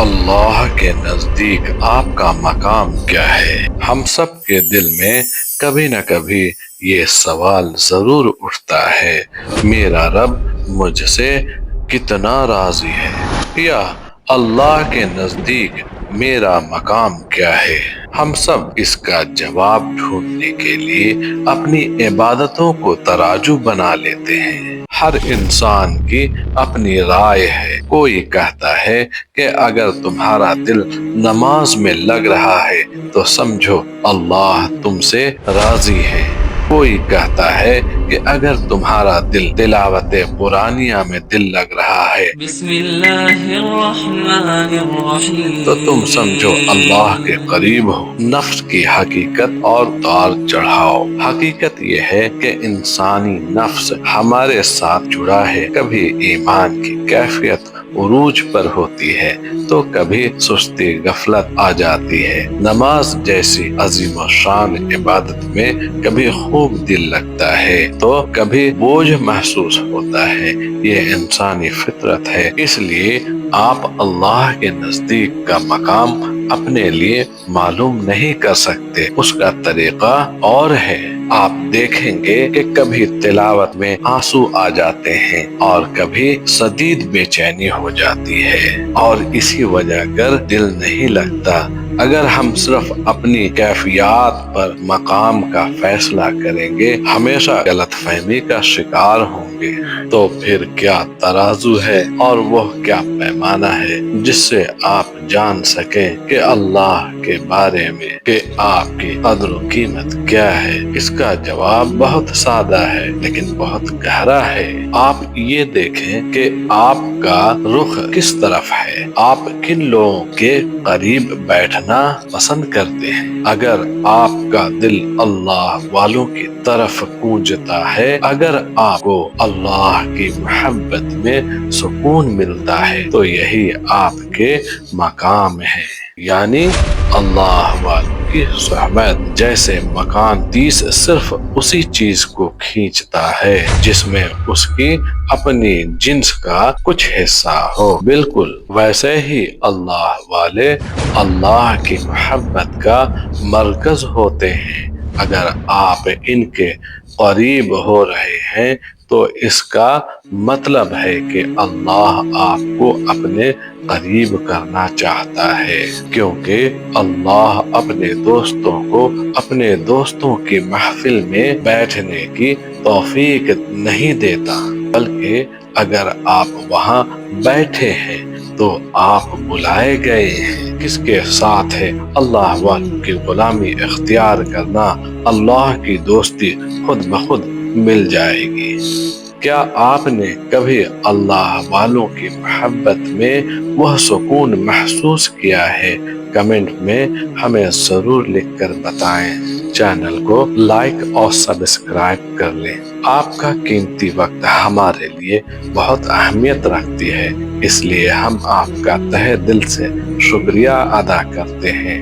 اللہ کے نزدیک آپ کا مقام کیا ہے؟ ہم سب کے دل میں کبھی نہ کبھی یہ سوال ضرور اٹھتا ہے، میرا رب مجھ سے کتنا راضی ہے، یا اللہ کے نزدیک میرا مقام کیا ہے؟ ہم سب اس کا جواب ڈھونڈنے کے لیے اپنی عبادتوں کو تراجو بنا لیتے ہیں۔ ہر انسان کی اپنی رائے ہے۔ کوئی کہتا ہے کہ اگر تمہارا دل نماز میں لگ رہا ہے تو سمجھو اللہ تم سے راضی ہے۔ کوئی کہتا ہے کہ اگر تمہارا دل تلاوت قرآنیہ میں دل لگ رہا ہے بسم اللہ الرحمن الرحیم تو تم سمجھو اللہ کے قریب ہو۔ نفس کی حقیقت اور تار چڑھاؤ۔ حقیقت یہ ہے کہ انسانی نفس ہمارے ساتھ جڑا ہے۔ کبھی ایمان کی کیفیت عروج پر ہوتی ہے تو کبھی سستی غفلت آ جاتی ہے۔ نماز جیسی عظیم و شان عبادت میں کبھی خوب دل لگتا ہے تو کبھی بوجھ محسوس ہوتا ہے۔ یہ انسانی فطرت ہے۔ اس لیے آپ اللہ کے نزدیک کا مقام اپنے لیے معلوم نہیں کر سکتے، اس کا طریقہ اور ہے۔ آپ دیکھیں گے کہ کبھی تلاوت میں آنسو آ جاتے ہیں اور کبھی شدید بے چینی ہو جاتی ہے، اور اسی وجہ کر دل نہیں لگتا۔ اگر ہم صرف اپنی کیفیات پر مقام کا فیصلہ کریں گے، ہمیشہ غلط فہمی کا شکار ہوں گے۔ تو پھر کیا ترازو ہے اور وہ کیا پیمانہ ہے جس سے آپ جان سکیں کہ اللہ کے بارے میں کہ آپ کی قدر و قیمت کیا ہے؟ اس کا جواب بہت سادہ ہے لیکن بہت گہرا ہے۔ آپ یہ دیکھیں کہ آپ کا رخ کس طرف ہے۔ آپ کن لوگوں کے قریب بیٹھنا پسند کرتے ہیں؟ اگر آپ کا دل اللہ والوں کی طرف گونجتا ہے، اگر آپ کو اللہ کی محبت میں سکون ملتا ہے تو یہی آپ کے مقام ہے، یعنی اللہ والوں کی صحبت۔ جیسے مکان تیس صرف اسی چیز کو کھینچتا ہے جس میں اس کی اپنی جنس کا کچھ حصہ ہو، بالکل ویسے ہی اللہ والے اللہ کی محبت کا مرکز ہوتے ہیں۔ اگر آپ ان کے قریب ہو رہے ہیں تو اس کا مطلب ہے کہ اللہ آپ کو اپنے قریب کرنا چاہتا ہے، کیونکہ اللہ اپنے دوستوں کو اپنے دوستوں کی محفل میں بیٹھنے کی توفیق نہیں دیتا، بلکہ اگر آپ وہاں بیٹھے ہیں تو آپ بلائے گئے ہیں۔ کس کے ساتھ ہے؟ اللہ والوں کی غلامی اختیار کرنا، اللہ کی دوستی خود بخود مل جائے گی۔ کیا آپ نے کبھی اللہ والوں کی محبت میں وہ سکون محسوس کیا ہے؟ کمنٹ میں ہمیں ضرور لکھ کر بتائیں۔ چینل کو لائک اور سبسکرائب کر لیں۔ آپ کا قیمتی وقت ہمارے لیے بہت اہمیت رکھتی ہے، اس لیے ہم آپ کا تہہ دل سے شکریہ ادا کرتے ہیں۔